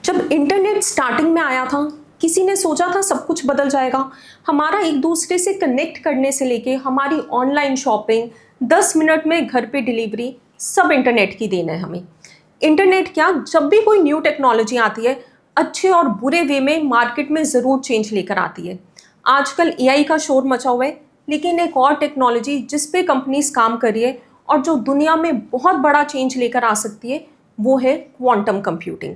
जब internet starting में आया था, किसी ने सोचा था सब कुछ बदल जाएगा। हमारा एक दूसरे से कनेक्ट करने से लेके हमारी ऑनलाइन शॉपिंग, 10 मिनट में घर पे डिलीवरी, सब इंटरनेट की देन है हमें। इंटरनेट क्या, जब भी कोई न्यू टेक्नोलॉजी आती है, अच्छे और बुरे वे में मार्केट में ज़रूर चेंज लेकर आती है। आजकल एआई का शोर मचा हुआ है, लेकिन एक और टेक्नोलॉजी जिस पे कंपनीज काम कर रही है और जो दुनिया में बहुत बड़ा चेंज लेकर आ सकती है, वो है क्वांटम कंप्यूटिंग।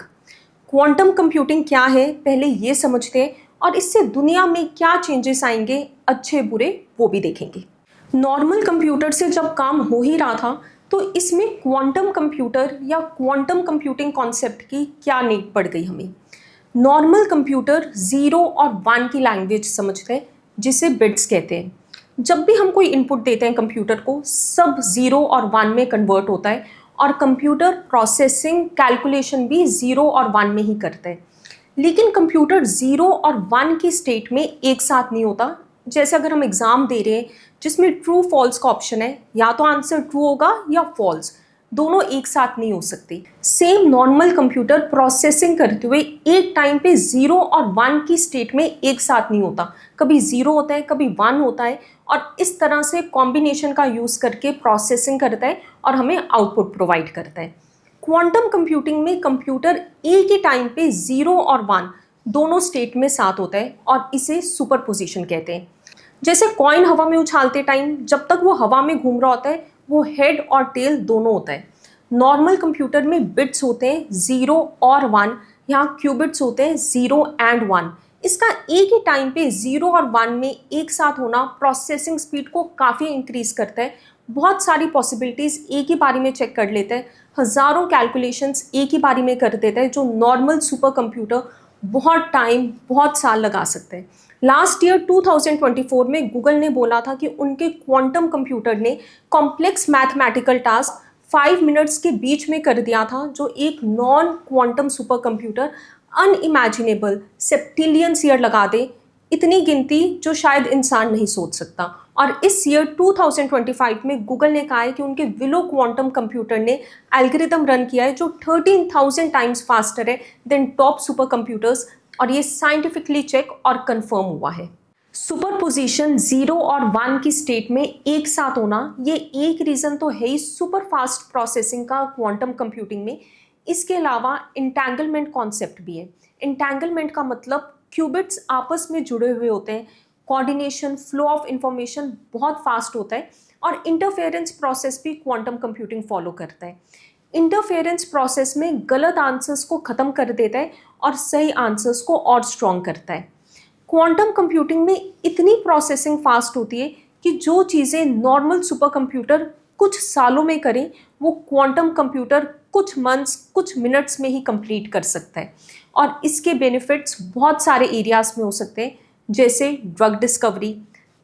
क्वांटम कंप्यूटिंग क्या है, पहले ये समझते हैं और इससे दुनिया में क्या चेंजेस आएंगे, अच्छे बुरे वो भी देखेंगे। नॉर्मल कंप्यूटर से जब काम हो ही रहा था, तो इसमें क्वांटम कंप्यूटर या क्वांटम कंप्यूटिंग कॉन्सेप्ट की क्या नीड पड़ गई हमें। नॉर्मल कंप्यूटर 0 और 1 की लैंग्वेज समझते हैं, जिसे बिट्स कहते हैं। जब भी हम कोई इनपुट देते हैं कंप्यूटर को, सब 0 और 1 में कन्वर्ट होता है और कंप्यूटर प्रोसेसिंग कैलकुलेशन भी 0 और 1 में ही करता है। लेकिन कंप्यूटर 0 और 1 की स्टेट में एक साथ नहीं होता। जैसे अगर हम एग्ज़ाम दे रहे हैं जिसमें ट्रू फॉल्स का ऑप्शन है, या तो आंसर ट्रू होगा या फॉल्स, दोनों एक साथ नहीं हो सकती। सेम नॉर्मल कंप्यूटर प्रोसेसिंग करते हुए एक टाइम पे 0 और 1 की स्टेट में एक साथ नहीं होता। कभी 0 होता है, कभी 1 होता है, और इस तरह से कॉम्बिनेशन का यूज़ करके प्रोसेसिंग करता है और हमें आउटपुट प्रोवाइड करता है। क्वांटम कंप्यूटिंग में कंप्यूटर एक ही टाइम पे 0 और 1 दोनों स्टेट में साथ होता है और इसे सुपरपोजिशन कहते हैं। जैसे कॉइन हवा में उछालते टाइम जब तक वो हवा में घूम रहा होता है, वो हेड और टेल दोनों होता है। नॉर्मल कंप्यूटर में बिट्स होते हैं 0 और 1, यहाँ क्यूबिट्स होते हैं 0 एंड 1। इसका एक ही टाइम पे 0 और 1 में एक साथ होना प्रोसेसिंग स्पीड को काफ़ी इंक्रीज करता है। बहुत सारी पॉसिबिलिटीज़ एक ही बारी में चेक कर लेता है, हज़ारों कैलकुलेशंस एक ही बारी में कर देता है, जो नॉर्मल सुपर कंप्यूटर बहुत टाइम, बहुत साल लगा सकते हैं। लास्ट ईयर 2024 में गूगल ने बोला था कि उनके क्वांटम कंप्यूटर ने कॉम्प्लेक्स मैथमेटिकल टास्क 5 मिनट्स के बीच में कर दिया था, जो एक non quantum super computer unimaginable septillions year लगा दे। इतनी गिनती जो शायद इंसान नहीं सोच सकता। और इस ईयर 2025 में गूगल ने कहा है कि उनके विलो क्वांटम कंप्यूटर ने एल्गोरिथम रन किया है जो 13,000 टाइम्स फास्टर है देन टॉप सुपर कंप्यूटर्स, और ये साइंटिफिकली चेक और कंफर्म हुआ है। सुपरपोजिशन 0 और 1 की स्टेट में एक साथ होना, ये एक रीज़न तो है ही सुपर फास्ट प्रोसेसिंग का क्वांटम कंप्यूटिंग में। इसके अलावा इंटैंगलमेंट कॉन्सेप्ट भी है। इंटैंगलमेंट का मतलब क्यूबिट्स आपस में जुड़े हुए होते हैं, कोऑर्डिनेशन, फ्लो ऑफ इंफॉर्मेशन बहुत फास्ट होता है, और इंटरफेरेंस प्रोसेस भी क्वांटम कंप्यूटिंग फॉलो करता है। इंटरफेरेंस प्रोसेस में गलत आंसर्स को ख़त्म कर देता है और सही आंसर्स को और स्ट्रॉन्ग करता है। क्वांटम कंप्यूटिंग में इतनी प्रोसेसिंग फास्ट होती है कि जो चीज़ें नॉर्मल सुपर कंप्यूटर कुछ सालों में करें, वो क्वांटम कंप्यूटर कुछ मंथ्स, कुछ मिनट्स में ही कंप्लीट कर सकता है। और इसके बेनिफिट्स बहुत सारे एरियाज में हो सकते हैं, जैसे ड्रग डिस्कवरी,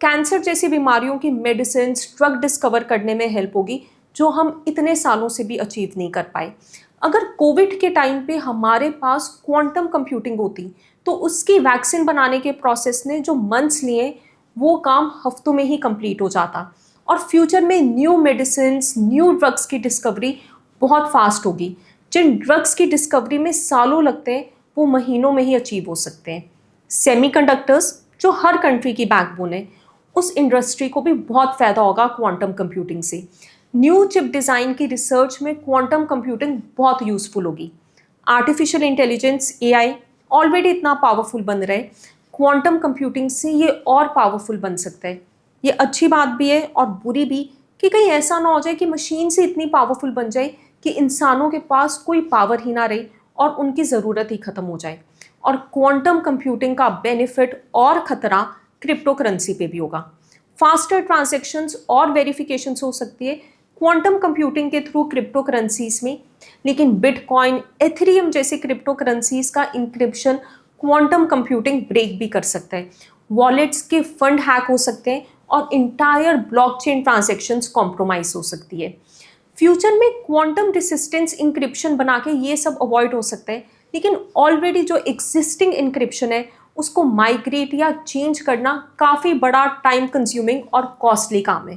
कैंसर जैसी बीमारियों की मेडिसिन ड्रग डिस्कवर करने में हेल्प होगी, जो हम इतने सालों से भी अचीव नहीं कर पाए। अगर कोविड के टाइम पे हमारे पास क्वांटम कंप्यूटिंग होती, तो उसकी वैक्सीन बनाने के प्रोसेस ने जो मंथ्स लिए, वो काम हफ्तों में ही कंप्लीट हो जाता। और फ्यूचर में न्यू मेडिसिन, न्यू ड्रग्स की डिस्कवरी बहुत फास्ट होगी। जिन ड्रग्स की डिस्कवरी में सालों लगते हैं, वो महीनों में ही अचीव हो सकते हैं। सेमीकंडक्टर्स, जो हर कंट्री की बैकबोन है, उस इंडस्ट्री को भी बहुत फ़ायदा होगा क्वांटम कंप्यूटिंग से। न्यू चिप डिज़ाइन की रिसर्च में क्वांटम कंप्यूटिंग बहुत यूज़फुल होगी। आर्टिफिशियल इंटेलिजेंस, एआई ऑलरेडी इतना पावरफुल बन रहा है, क्वांटम कंप्यूटिंग से ये और पावरफुल बन सकता है। ये अच्छी बात भी है और बुरी भी, कि कहीं ऐसा ना हो जाए कि मशीन से इतनी पावरफुल बन जाए कि इंसानों के पास कोई पावर ही ना रहे और उनकी ज़रूरत ही ख़त्म हो जाए। और क्वांटम कंप्यूटिंग का बेनिफिट और ख़तरा क्रिप्टो करेंसी पे भी होगा। फास्टर ट्रांजैक्शंस और वेरिफिकेशंस हो सकती है क्वांटम कंप्यूटिंग के थ्रू क्रिप्टो करेंसीज में, लेकिन बिटकॉइन, एथेरियम जैसे क्रिप्टो करेंसीज का इंक्रिप्शन क्वांटम कंप्यूटिंग ब्रेक भी कर सकता है। वॉलेट्स के फंड हैक हो सकते हैं और इंटायर ब्लॉकचेन ट्रांजैक्शंस कॉम्प्रोमाइज हो सकती है। फ्यूचर में क्वांटम रेसिस्टेंस इंक्रिप्शन बना के ये सब अवॉइड हो सकता है, लेकिन ऑलरेडी जो एग्जिस्टिंग इंक्रिप्शन है उसको माइग्रेट या चेंज करना काफ़ी बड़ा टाइम कंज्यूमिंग और कॉस्टली काम है।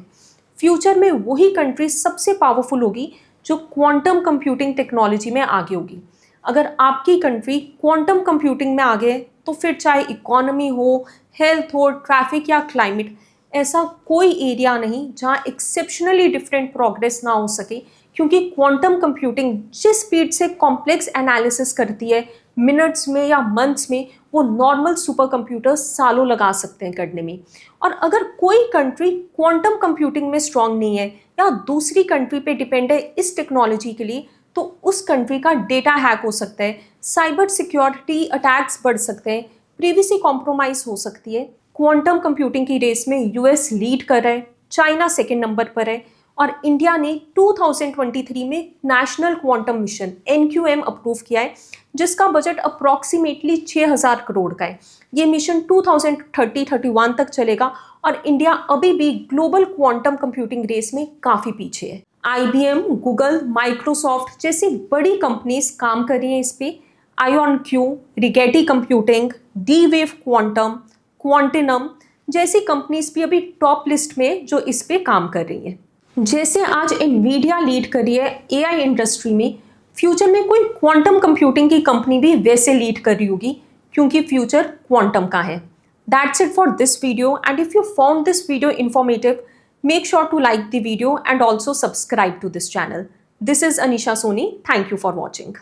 फ्यूचर में वही कंट्री सबसे पावरफुल होगी जो क्वांटम कंप्यूटिंग टेक्नोलॉजी में आगे होगी। अगर आपकी कंट्री क्वांटम कंप्यूटिंग में आगे तो फिर चाहे इकोनॉमी हो, हेल्थ हो, ट्रैफिक या क्लाइमेट, ऐसा कोई एरिया नहीं जहाँ एक्सेप्शनली डिफरेंट प्रोग्रेस ना हो सके, क्योंकि क्वांटम कंप्यूटिंग जिस स्पीड से कॉम्प्लेक्स एनालिसिस करती है मिनट्स में या मंथ्स में, वो नॉर्मल सुपर कंप्यूटर्स सालों लगा सकते हैं करने में। और अगर कोई कंट्री क्वांटम कंप्यूटिंग में स्ट्रांग नहीं है या दूसरी कंट्री पे डिपेंड है इस टेक्नोलॉजी के लिए, तो उस कंट्री का डेटा हैक हो सकता है, साइबर सिक्योरिटी अटैक्स बढ़ सकते हैं, प्रिवेसी कॉम्प्रोमाइज हो सकती है। क्वांटम कंप्यूटिंग की रेस में यूएस लीड कर रहा है, चाइना सेकेंड नंबर पर है, और इंडिया ने 2023 में national quantum mission NQM approve किया है, जिसका बजट अप्रॉक्सीमेटली 6000 करोड़ का है। ये मिशन 2030-31 तक चलेगा और इंडिया अभी भी ग्लोबल क्वांटम कंप्यूटिंग रेस में काफ़ी पीछे है। IBM, गूगल, माइक्रोसॉफ्ट जैसी बड़ी कंपनीज काम कर रही हैं इस पे। IonQ, Rigetti computing, D-Wave quantum, Quantinuum जैसी कंपनीज भी अभी टॉप लिस्ट में जो इस पे काम कर रही हैं। जैसे आज एनवीडिया लीड कर रही है AI इंडस्ट्री में, फ्यूचर में कोई क्वांटम कंप्यूटिंग की कंपनी भी वैसे लीड कर रही होगी, क्योंकि फ्यूचर क्वांटम का है। That's it for this video, and if you found this video informative, make sure to like the video and also subscribe to this channel. This is Anisha Soni. Thank you for watching.